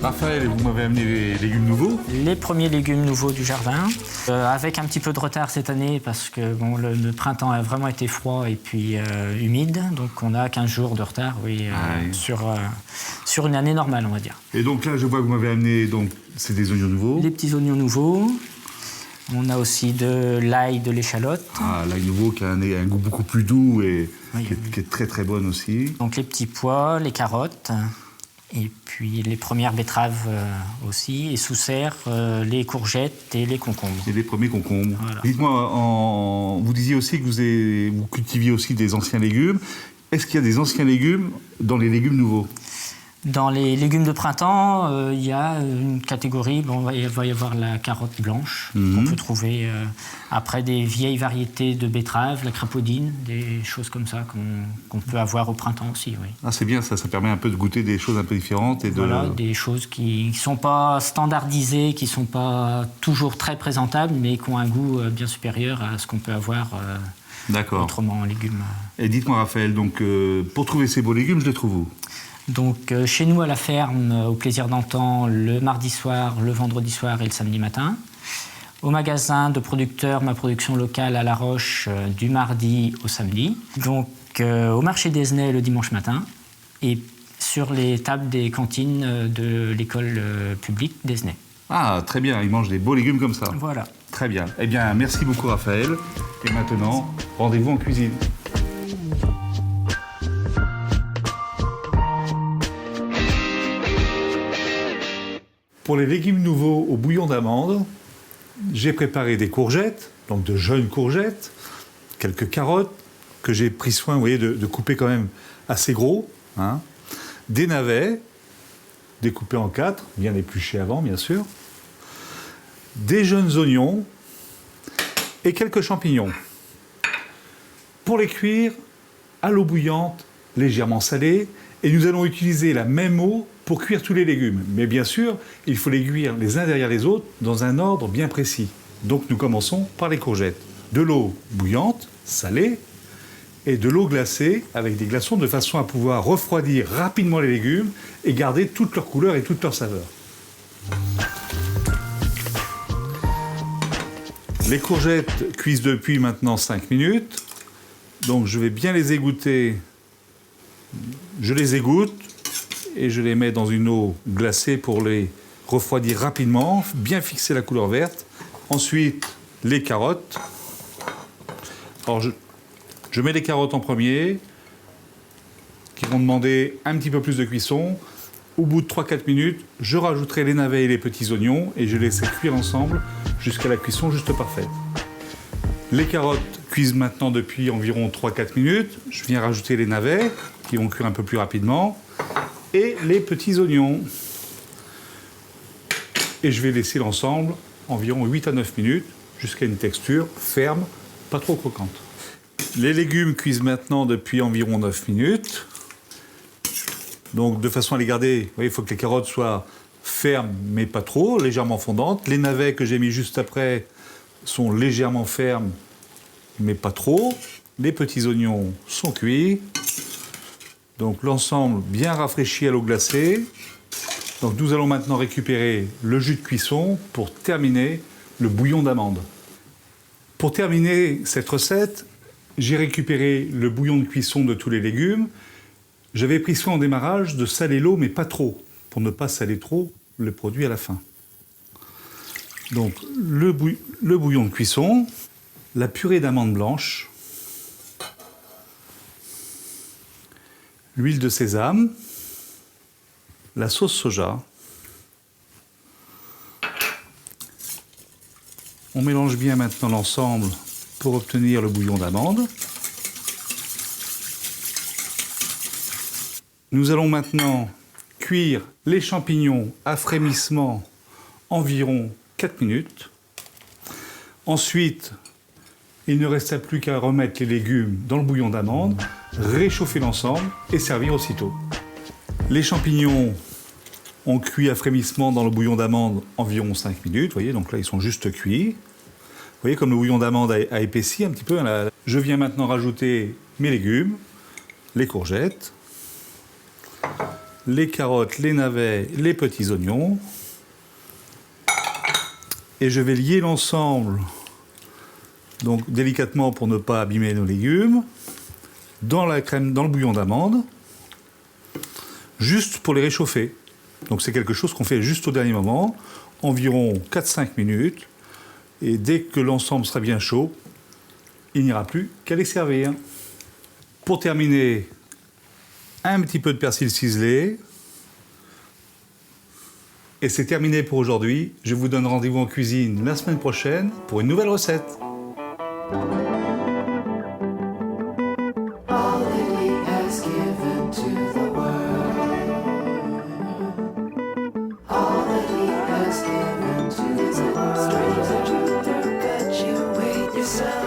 Raphaël, vous m'avez amené les légumes nouveaux. Les premiers légumes nouveaux du jardin, avec un petit peu de retard cette année parce que bon, le printemps a vraiment été froid et puis humide, donc on a 15 jours de retard oui. Sur une année normale, on va dire. Et donc là, je vois que vous m'avez amené, donc, c'est des oignons nouveaux. Les petits oignons nouveaux. On a aussi de l'ail, de l'échalote. Ah, l'ail nouveau qui a un goût beaucoup plus doux et Oui, qui est très très bonne aussi. Donc les petits pois, les carottes, et puis les premières betteraves aussi, et sous serre, les courgettes et les concombres. Et les premiers concombres. Voilà. Dites-moi, vous disiez aussi que vous cultiviez aussi des anciens légumes. Est-ce qu'il y a des anciens légumes dans les légumes nouveaux? Dans les légumes de printemps, il y a une catégorie, bon, il va y avoir la carotte blanche, qu'on peut trouver après des vieilles variétés de betteraves, la crapaudine, des choses comme ça qu'on peut avoir au printemps aussi. Oui. Ah, c'est bien, ça permet un peu de goûter des choses un peu différentes. Et Voilà, des choses qui ne sont pas standardisées, qui ne sont pas toujours très présentables, mais qui ont un goût bien supérieur à ce qu'on peut avoir autrement en légumes. Et dites-moi, Raphaël, donc, pour trouver ces beaux légumes, je les trouve où? Donc chez nous à la ferme, au Plaisir d'Antan, le mardi soir, le vendredi soir et le samedi matin. Au magasin de producteurs, ma production locale à La Roche, du mardi au samedi. Donc au marché d'Esnay le dimanche matin. Et sur les tables des cantines de l'école publique d'Esnay. Ah, très bien, ils mangent des beaux légumes comme ça. Voilà. Très bien. Eh bien, merci beaucoup, Raphaël. Et maintenant, rendez-vous en cuisine. Pour les légumes nouveaux au bouillon d'amande, j'ai préparé des courgettes, donc de jeunes courgettes, quelques carottes que j'ai pris soin, vous voyez, de couper quand même assez gros, hein, des navets découpés en 4, bien épluchés avant, bien sûr, des jeunes oignons et quelques champignons. Pour les cuire à l'eau bouillante, légèrement salée, et nous allons utiliser la même eau pour cuire tous les légumes. Mais bien sûr, il faut les cuire les uns derrière les autres dans un ordre bien précis. Donc nous commençons par les courgettes. De l'eau bouillante, salée, et de l'eau glacée avec des glaçons de façon à pouvoir refroidir rapidement les légumes et garder toute leur couleur et toute leur saveur. Les courgettes cuisent depuis maintenant 5 minutes. Donc je vais bien les égoutter. Je les égoutte et je les mets dans une eau glacée pour les refroidir rapidement, bien fixer la couleur verte. Ensuite, les carottes. Alors je mets les carottes en premier, qui vont demander un petit peu plus de cuisson. Au bout de 3-4 minutes, je rajouterai les navets et les petits oignons et je les laisse cuire ensemble jusqu'à la cuisson juste parfaite. Les carottes cuisent maintenant depuis environ 3-4 minutes. Je viens rajouter les navets qui vont cuire un peu plus rapidement et les petits oignons. Et je vais laisser l'ensemble environ 8 à 9 minutes jusqu'à une texture ferme, pas trop croquante. Les légumes cuisent maintenant depuis environ 9 minutes. Donc de façon à les garder, vous voyez, il faut que les carottes soient fermes mais pas trop, légèrement fondantes. Les navets que j'ai mis juste après sont légèrement fermes mais pas trop. Les petits oignons sont cuits. Donc l'ensemble bien rafraîchi à l'eau glacée. Donc nous allons maintenant récupérer le jus de cuisson pour terminer le bouillon d'amande. Pour terminer cette recette, j'ai récupéré le bouillon de cuisson de tous les légumes. J'avais pris soin au démarrage de saler l'eau, mais pas trop, pour ne pas saler trop le produit à la fin. Donc le bouillon de cuisson, la purée d'amandes blanches, l'huile de sésame, la sauce soja. On mélange bien maintenant l'ensemble pour obtenir le bouillon d'amande. Nous allons maintenant cuire les champignons à frémissement environ 4 minutes. Ensuite, il ne reste plus qu'à remettre les légumes dans le bouillon d'amande, réchauffer l'ensemble et servir aussitôt. Les champignons ont cuit à frémissement dans le bouillon d'amande environ 5 minutes. Vous voyez, donc là, ils sont juste cuits. Vous voyez, comme le bouillon d'amande a épaissi un petit peu. Je viens maintenant rajouter mes légumes, les courgettes. les carottes, les navets, les petits oignons. Et je vais lier l'ensemble, donc délicatement pour ne pas abîmer nos légumes, dans la crème, dans le bouillon d'amande, juste pour les réchauffer. Donc c'est quelque chose qu'on fait juste au dernier moment, environ 4-5 minutes. Et dès que l'ensemble sera bien chaud, il n'y aura plus qu'à les servir. Pour terminer, un petit peu de persil ciselé. Et c'est terminé pour aujourd'hui. Je vous donne rendez-vous en cuisine la semaine prochaine pour une nouvelle recette. All that he has given to the world. All that he has given to the world. Stranger to the but you wait yourself.